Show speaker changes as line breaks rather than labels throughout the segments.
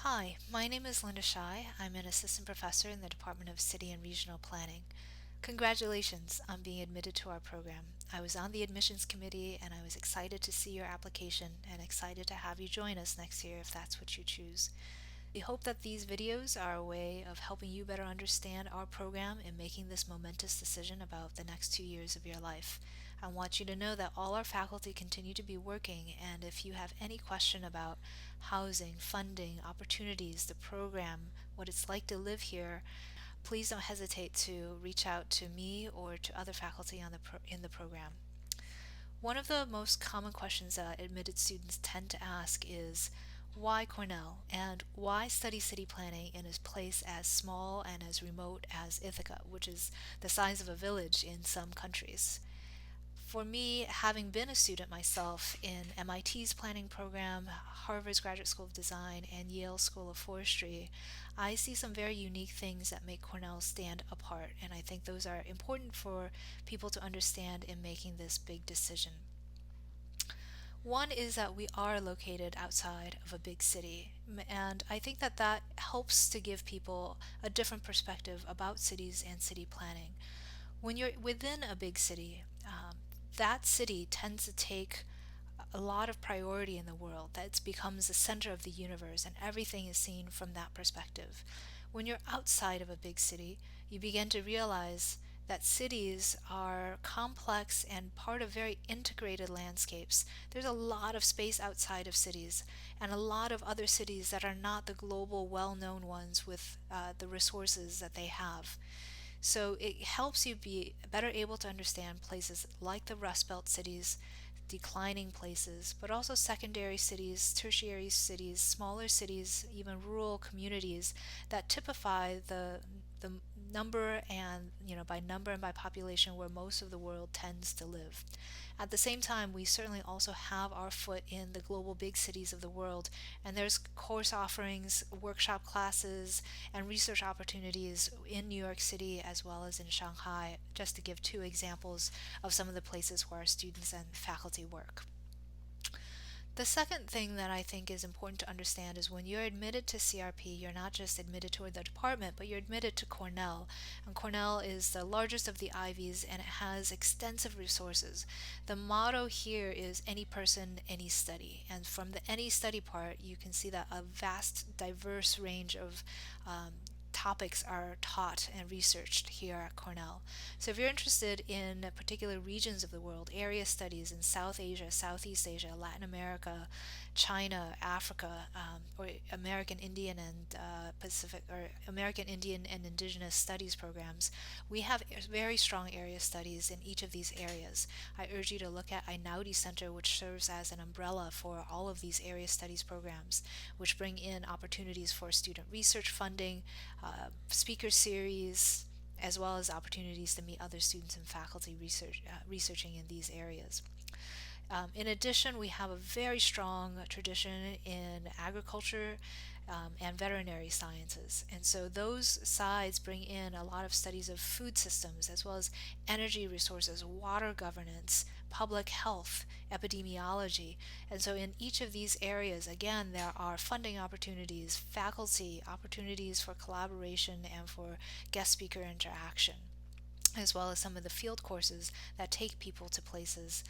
Hi, my name is Linda Shai. I'm an assistant professor in the Department of City and Regional Planning. Congratulations on being admitted to our program. I was on the admissions committee and I was excited to see your application and excited to have you join us next year if that's what you choose. We hope that these videos are a way of helping you better understand our program in making this momentous decision about the next 2 years of your life. I want you to know that all our faculty continue to be working, and if you have any question about housing, funding, opportunities, the program, what it's like to live here, please don't hesitate to reach out to me or to other faculty in the program. One of the most common questions that admitted students tend to ask is, why Cornell, and why study city planning in a place as small and as remote as Ithaca, which is the size of a village in some countries? For me, having been a student myself in MIT's planning program, Harvard's Graduate School of Design, and Yale School of Forestry, I see some very unique things that make Cornell stand apart, and I think those are important for people to understand in making this big decision. One is that we are located outside of a big city, and I think that that helps to give people a different perspective about cities and city planning. When you're within a big city, that city tends to take a lot of priority in the world. That becomes the center of the universe, and everything is seen from that perspective. When you're outside of a big city, you begin to realize that cities are complex and part of very integrated landscapes. There's a lot of space outside of cities, and a lot of other cities that are not the global, well known ones with the resources that they have. So it helps you be better able to understand places like the Rust Belt cities, declining places, but also secondary cities, tertiary cities, smaller cities, even rural communities that typify the number and, by number and by population where most of the world tends to live. At the same time, we certainly also have our foot in the global big cities of the world, and there's course offerings, workshop classes, and research opportunities in New York City as well as in Shanghai, just to give two examples of some of the places where our students and faculty work. The second thing that I think is important to understand is when you're admitted to CRP, you're not just admitted to the department, but you're admitted to Cornell. And Cornell is the largest of the Ivies, and it has extensive resources. The motto here is any person, any study. And from the any study part, you can see that a vast, diverse range of topics are taught and researched here at Cornell. So if you're interested in particular regions of the world, area studies in South Asia, Southeast Asia, Latin America, China, Africa, or American Indian and Pacific, or American Indian and Indigenous Studies programs, we have very strong area studies in each of these areas. I urge you to look at Einaudi Center, which serves as an umbrella for all of these area studies programs, which bring in opportunities for student research funding, speaker series, as well as opportunities to meet other students and faculty researching in these areas. In addition, we have a very strong tradition in agriculture and veterinary sciences. And so those sides bring in a lot of studies of food systems as well as energy resources, water governance, public health, epidemiology. And so in each of these areas, again, there are funding opportunities, faculty opportunities for collaboration and for guest speaker interaction, as well as some of the field courses that take people to places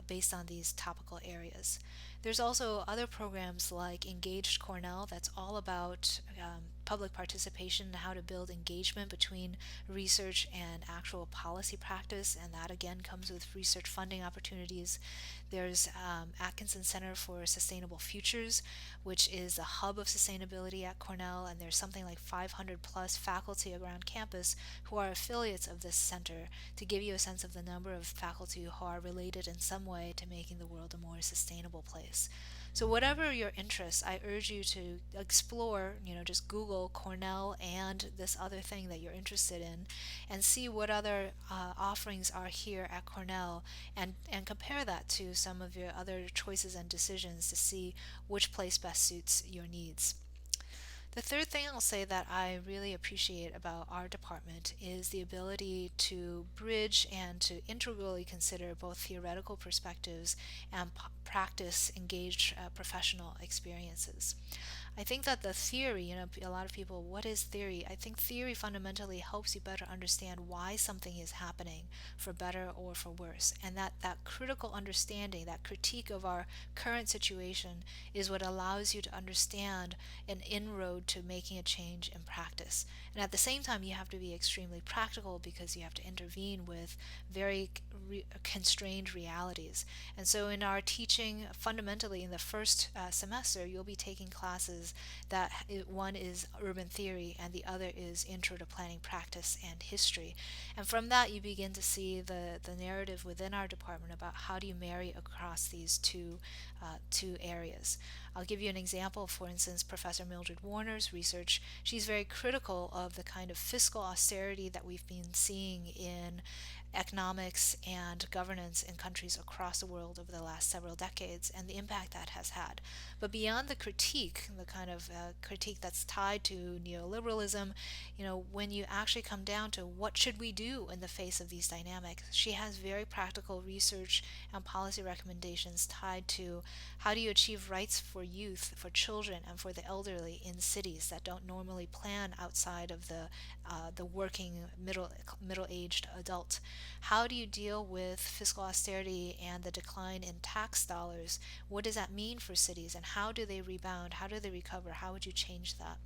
based on these topical areas. There's also other programs like Engaged Cornell that's all about public participation and how to build engagement between research and actual policy practice, and that again comes with research funding opportunities. There's Atkinson Center for Sustainable Futures, which is a hub of sustainability at Cornell, and there's something like 500 plus faculty around campus who are affiliates of this center, to give you a sense of the number of faculty who are related in some way to making the world a more sustainable place. So whatever your interests, I urge you to explore, just Google Cornell and this other thing that you're interested in and see what other offerings are here at Cornell, and compare that to some of your other choices and decisions to see which place best suits your needs. The third thing I'll say that I really appreciate about our department is the ability to bridge and to integrally consider both theoretical perspectives and practice engaged professional experiences. I think that the theory, a lot of people, what is theory? I think theory fundamentally helps you better understand why something is happening, for better or for worse. And that critical understanding, that critique of our current situation, is what allows you to understand an inroad to making a change in practice. And at the same time, you have to be extremely practical because you have to intervene with very constrained realities. And so, in our teaching, fundamentally in the first semester, you'll be taking classes that one is urban theory and the other is intro to planning practice and history. And from that, you begin to see the narrative within our department about how do you marry across these two areas. I'll give you an example. For instance, Professor Mildred Warner's research, she's very critical of the kind of fiscal austerity that we've been seeing in economics and governance in countries across the world over the last several decades and the impact that has had. But beyond the critique, the kind of critique that's tied to neoliberalism, when you actually come down to what should we do in the face of these dynamics, she has very practical research and policy recommendations tied to how do you achieve rights for youth, for children, and for the elderly in cities that don't normally plan outside of the working middle-aged adult. How do you deal with fiscal austerity and the decline in tax dollars? What does that mean for cities, and how do they rebound? How do they recover? How would you change that?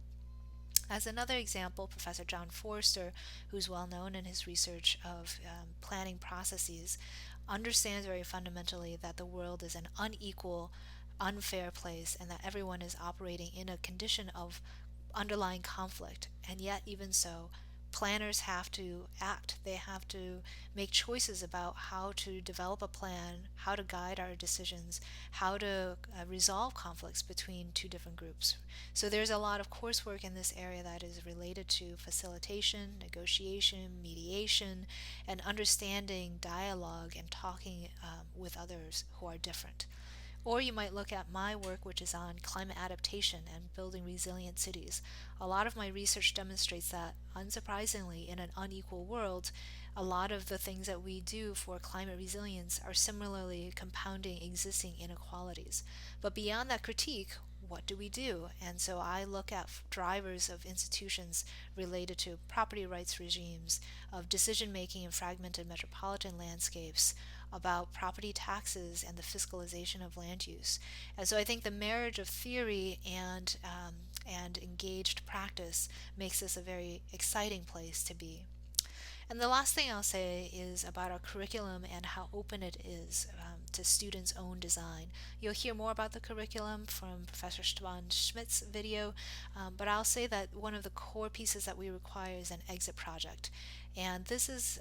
As another example, Professor John Forster, who's well known in his research of planning processes, understands very fundamentally that the world is an unequal, unfair place and that everyone is operating in a condition of underlying conflict. And yet, even so, planners have to act. They have to make choices about how to develop a plan, how to guide our decisions, how to resolve conflicts between two different groups. So there's a lot of coursework in this area that is related to facilitation, negotiation, mediation, and understanding dialogue and talking with others who are different. Or you might look at my work, which is on climate adaptation and building resilient cities. A lot of my research demonstrates that, unsurprisingly, in an unequal world, a lot of the things that we do for climate resilience are similarly compounding existing inequalities. But beyond that critique, what do we do? And so I look at drivers of institutions related to property rights regimes, of decision making in fragmented metropolitan landscapes, about property taxes and the fiscalization of land use. And so I think the marriage of theory and engaged practice makes this a very exciting place to be. And the last thing I'll say is about our curriculum and how open it is to students' own design. You'll hear more about the curriculum from Professor Stefan Schmidt's video, but I'll say that one of the core pieces that we require is an exit project. And this is,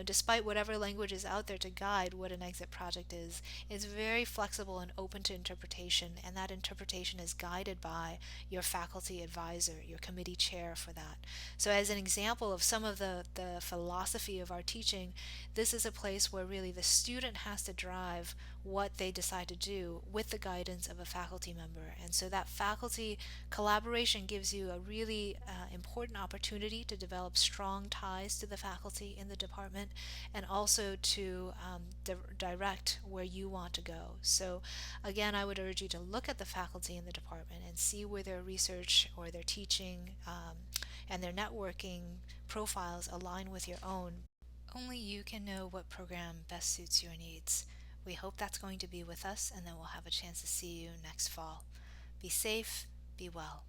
despite whatever language is out there to guide what an exit project is very flexible and open to interpretation, and that interpretation is guided by your faculty advisor, your committee chair for that. So as an example of some of the philosophy of our teaching, this is a place where really the student has to drive what they decide to do with the guidance of a faculty member. And so that faculty collaboration gives you a really important opportunity to develop strong ties to the faculty in the department and also to direct where you want to go. So again, I would urge you to look at the faculty in the department and see where their research or their teaching and their networking profiles align with your own. Only you can know what program best suits your needs. We hope that's going to be with us, and then we'll have a chance to see you next fall. Be safe, be well.